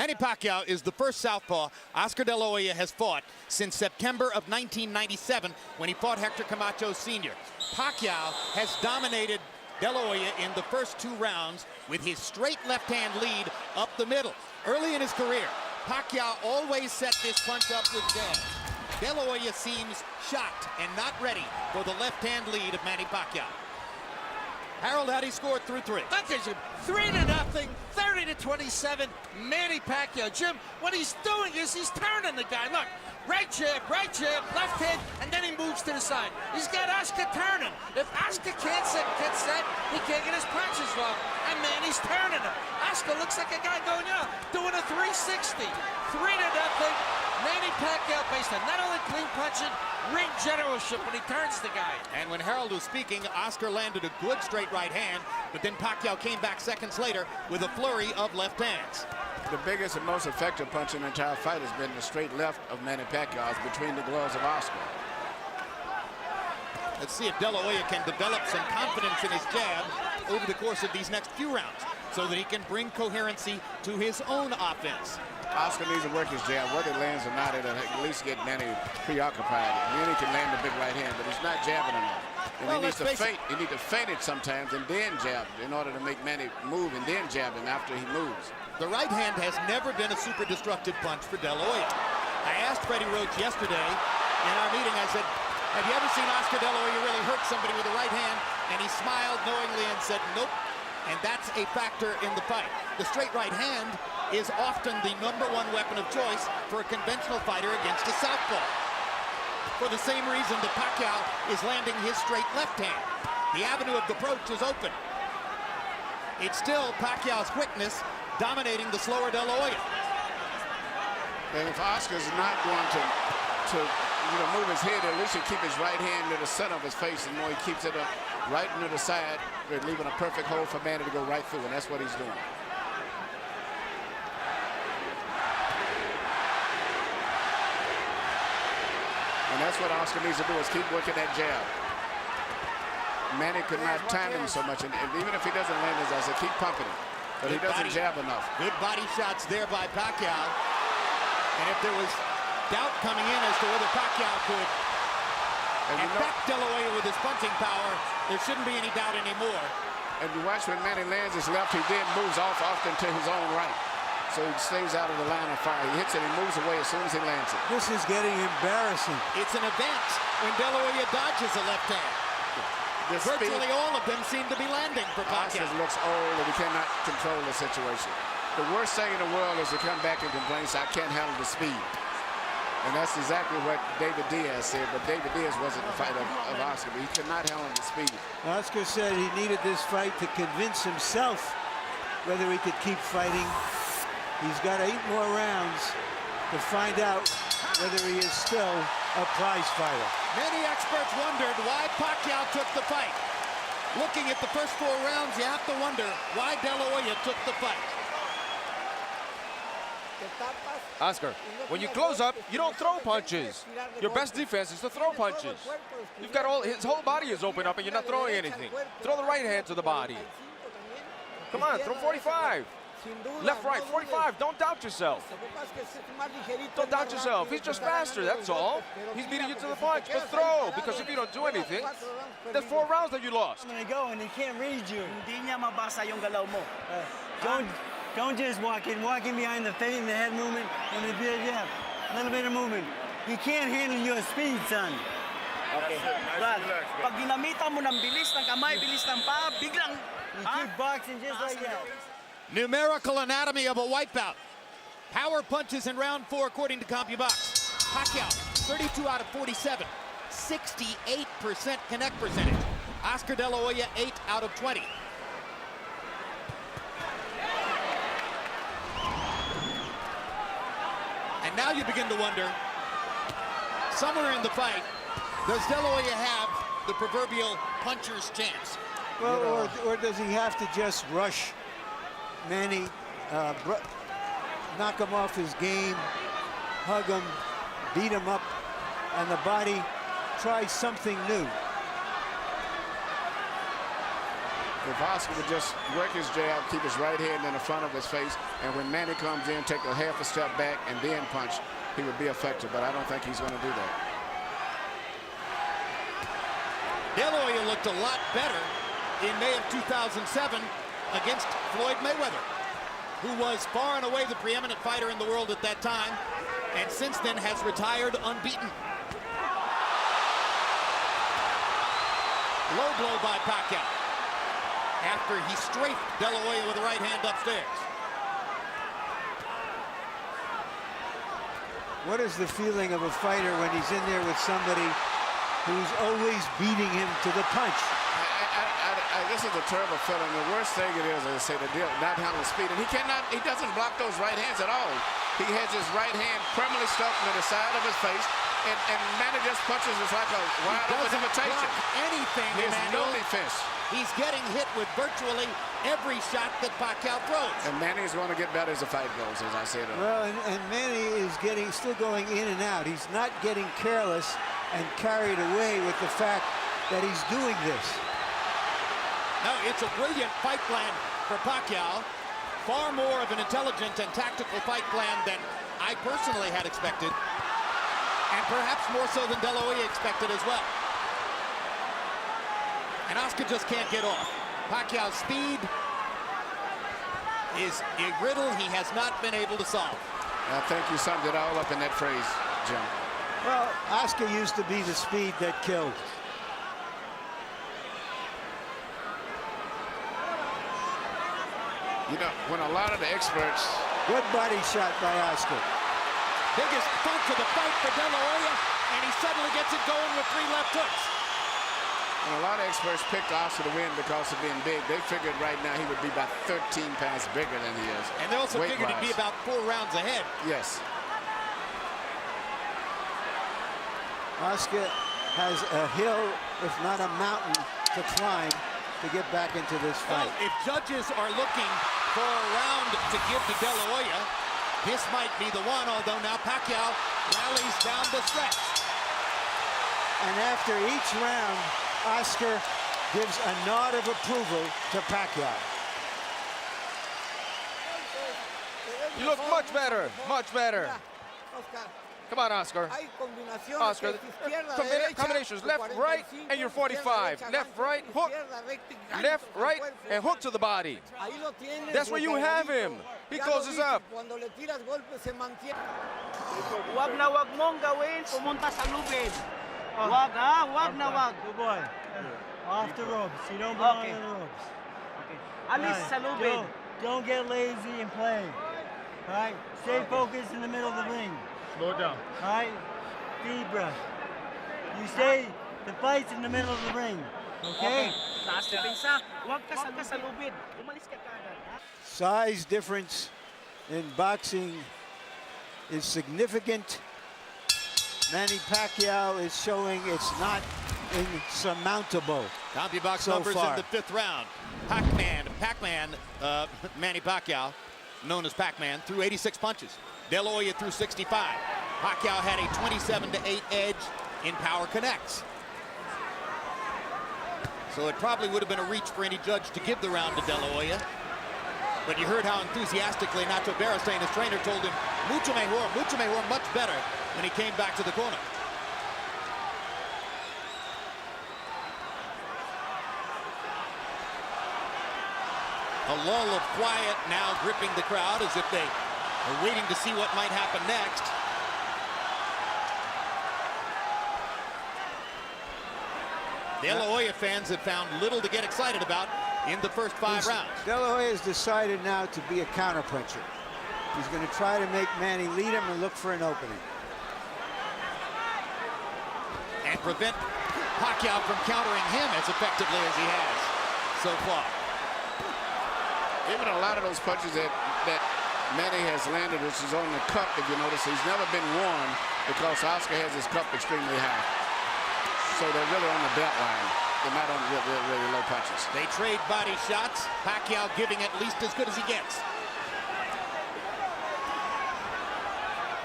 Manny Pacquiao is the first southpaw Oscar De La Hoya has fought since September of 1997 when he fought Hector Camacho Sr. Pacquiao has dominated De La Hoya in the first 2 rounds with his straight left-hand lead up the middle. Early in his career, Pacquiao always set this punch up with jabs. De La Hoya seems shocked and not ready for the left-hand lead of Manny Pacquiao. Harold, how do he score through 3? That gives him 3-0, 30-27, Manny Pacquiao. Jim, what he's doing is he's turning the guy. Look, right jab, left hand, and then he moves to the side. He's got Oscar turning. If Oscar can't get set, he can't get his punches off. And Manny's turning him. Oscar looks like a guy going out, doing a 360. 3-0. Manny Pacquiao based on not only clean punching, ring generalship when he turns the guy. And when Harold was speaking, Oscar landed a good straight right hand, but then Pacquiao came back seconds later with a flurry of left hands. The biggest and most effective punch in the entire fight has been the straight left of Manny Pacquiao between the gloves of Oscar. Let's see if De La Hoya can develop some confidence in his jab over the course of these next few rounds so that he can bring coherency to his own offense. Oscar needs to work his jab. Whether it lands or not, it'll at least get Manny preoccupied. Manny can land the big right hand, but he's not jabbing enough. And well, he needs to feint. He needs to feint it sometimes and then jab in order to make Manny move and then jab him after he moves. The right hand has never been a super destructive punch for De La Hoya. I asked Freddie Roach yesterday in our meeting, I said, have you ever seen Oscar De La Hoya really hurt somebody with the right hand? And he smiled knowingly and said, nope. And that's a factor in the fight. The straight right hand is often the #1 weapon of choice for a conventional fighter against a southpaw. For the same reason that Pacquiao is landing his straight left hand. The avenue of approach is open. It's still Pacquiao's quickness dominating the slower De La Hoya. And if Oscar's not going to move his head, at least he'll keep his right hand to the center of his face, and he keeps it up right into the side, leaving a perfect hole for Manny to go right through, and that's what he's doing. And that's what Oscar needs to do, is keep working that jab. Manny could not time him so much, and even if he doesn't land his ass, keep pumping him. But he doesn't jab enough. Good body shots there by Pacquiao. And if there was doubt coming in as to whether Pacquiao could affect De La Hoya with his punching power, there shouldn't be any doubt anymore. And you watch when Manny lands his left, he then moves off often to his own right. So he stays out of the line of fire. He hits it, he moves away as soon as he lands it. This is getting embarrassing. It's an event when De La Hoya dodges a left hand. Virtually all of them seem to be landing for Pacquiao. Oscar looks old and he cannot control the situation. The worst thing in the world is to come back and complain, I can't handle the speed. And that's exactly what David Diaz said, but David Diaz wasn't the fighter of Oscar, but he could not handle the speed. Oscar said he needed this fight to convince himself whether he could keep fighting. He's got 8 more rounds to find out whether he is still a prize fighter. Many experts wondered why Pacquiao took the fight. Looking at the first 4 rounds, you have to wonder why De La Hoya took the fight. Oscar, when you close up, you don't throw punches. Your best defense is to throw punches. You've got his whole body is open up and you're not throwing anything. Throw the right hand to the body. Come on, throw 45. Left, right, 45. Don't doubt yourself. Don't doubt yourself. He's just faster, that's all. He's beating you to the punch. But throw, because if you don't do anything, there's 4 rounds that you lost. I'm gonna go and he can't read you. Hindi niya mabasa yung galaw mo. Don't just walk in behind the feint, the head movement, and the jab. A little bit of movement. He can't handle your speed, son. Okay. Brad, pag ginamitan mo ng bilis ng kamay, bilis ng paa, biglang... You keep boxing just like that. Numerical anatomy of a wipeout. Power punches in round 4 according to CompuBox. Pacquiao, 32 out of 47. 68% connect percentage. Oscar De La Hoya, 8 out of 20. And now you begin to wonder, somewhere in the fight, does De La Hoya have the proverbial puncher's chance? Well, or does he have to just rush Manny, knock him off his game, hug him, beat him up, and the body try something new? If Oscar would just work his jab, keep his right hand in the front of his face, and when Manny comes in, take a half a step back and then punch, he would be effective, but I don't think he's going to do that. Dela Hoya looked a lot better in May of 2007 against Floyd Mayweather, who was far and away the preeminent fighter in the world at that time, and since then has retired unbeaten. Low blow by Pacquiao after he strafed Dela Hoya with the right hand upstairs. What is the feeling of a fighter when he's in there with somebody who's always beating him to the punch? This is a terrible feeling. The worst thing it is, as I say, the deal, not handling speed. And he doesn't block those right hands at all. He has his right hand permanently stuck to the side of his face, and Manny just punches us like a wide open invitation. Anything, There's no Emmanuel. defense. He's getting hit with virtually every shot that Pacquiao throws. And Manny is going to get better as the fight goes, as I said. Well, and Manny is still going in and out. He's not getting careless and carried away with the fact that he's doing this. No, it's a brilliant fight plan for Pacquiao. Far more of an intelligent and tactical fight plan than I personally had expected. And perhaps more so than Dela Hoya expected as well. And Oscar just can't get off. Pacquiao's speed is a riddle he has not been able to solve. I think you summed it all up in that phrase, Jim. Well, Oscar used to be the speed that killed. You know, when a lot of the experts... Good body shot by Oscar. Biggest punch of the fight for Dela Hoya, and he suddenly gets it going with 3 left hooks. And a lot of experts picked Oscar to win because of being big. They figured right now he would be about 13 pounds bigger than he is. And they also figured he'd be about 4 rounds ahead. Yes. Oscar has a hill, if not a mountain, to climb to get back into this fight. Well, if judges are looking for a round to give to Dela Hoya, this might be the one, although now Pacquiao rallies down the stretch. And after each round, Oscar gives a nod of approval to Pacquiao. You look much better, much better. Come on, Oscar. Oscar, combinations, left, right, and you're 45. Left, right, hook. Left, right, and hook to the body. That's where you have him. He closes up. Wag na wag mong gawin, pumunta sa lubid. Wag ha, wag na wag. Good boy. Off the ropes. You don't belong on the ropes. Alis sa lubid. Don't get lazy and play. All right? Stay focused in the middle of the ring. Slow down. All right? Deep breath. You stay, the fight's in the middle of the ring. Okay? Wag ka sa lubid. Umalis ka kagad. Size difference in boxing is significant. Manny Pacquiao is showing it's not insurmountable. CompuBox so numbers far. in the 5th round. Pac-Man, Manny Pacquiao, known as Pac-Man, threw 86 punches. Dela Hoya threw 65. Pacquiao had a 27-8 edge in power connects. So it probably would have been a reach for any judge to give the round to Dela Hoya. But you heard how enthusiastically Nacho Beristain, his trainer, told him, mucho mejor, much better, when he came back to the corner. A lull of quiet now gripping the crowd as if they are waiting to see what might happen next. Dela Hoya fans have found little to get excited about in the first 5 rounds. Dela Hoya has decided now to be a counterpuncher. He's going to try to make Manny lead him and look for an opening. And prevent Pacquiao from countering him as effectively as he has so far. Even a lot of those punches that Manny has landed, which is on the cup, if you notice, he's never been worn because Oscar has his cup extremely high. So they're really on the belt line. They're not on really low punches. They trade body shots. Pacquiao giving at least as good as he gets.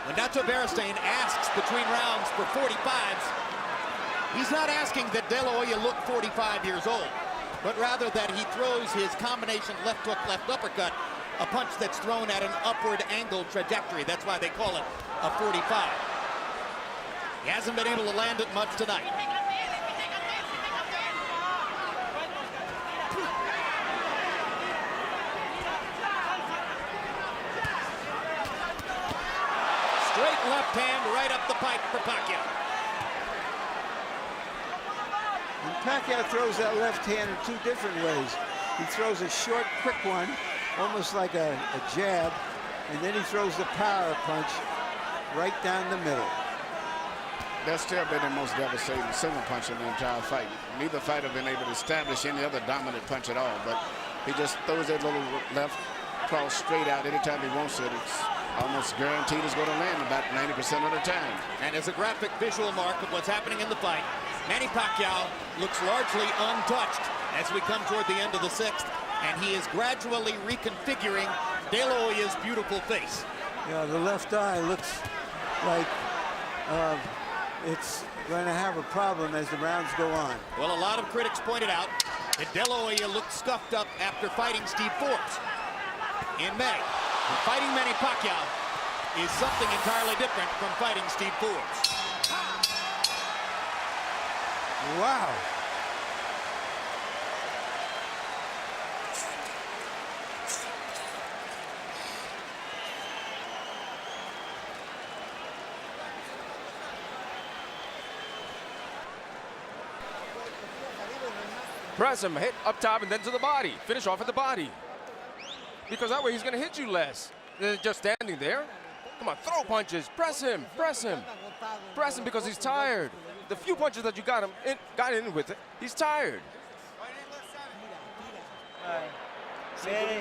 When Nacho Beristain asks between rounds for 45s, he's not asking that Dela Hoya look 45 years old. but rather that he throws his combination left hook, left uppercut, a punch that's thrown at an upward angle trajectory. That's why they call it a 45. He hasn't been able to land it much tonight. Straight left hand right up the pipe for Pacquiao. And Pacquiao throws that left hand in two different ways. He throws a short, quick one, almost like a jab, and then he throws the power punch right down the middle. That's still been the most devastating single punch in the entire fight. Neither fighter been able to establish any other dominant punch at all, but he just throws that little left cross straight out anytime he wants it. It's almost guaranteed it's going to land about 90% of the time. And as a graphic visual mark of what's happening in the fight, Manny Pacquiao looks largely untouched as we come toward the end of the sixth, and he is gradually reconfiguring Dela Hoya's beautiful face. Yeah, the left eye looks like it's going to have a problem as the rounds go on. Well, a lot of critics pointed out that Dela Hoya looked scuffed up after fighting Steve Forbes in May. And fighting Manny Pacquiao is something entirely different from fighting Steve Forbes. Wow. Press him, hit up top and then to the body. Finish off at the body. Because that way he's going to hit you less than just standing there. Come on, throw punches. Press him, press him. Press him because he's tired. The few punches that you got in with it, he's tired. Manny,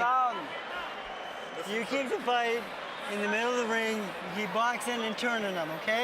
you keep the fight in the middle of the ring. You keep boxing and turning them, okay?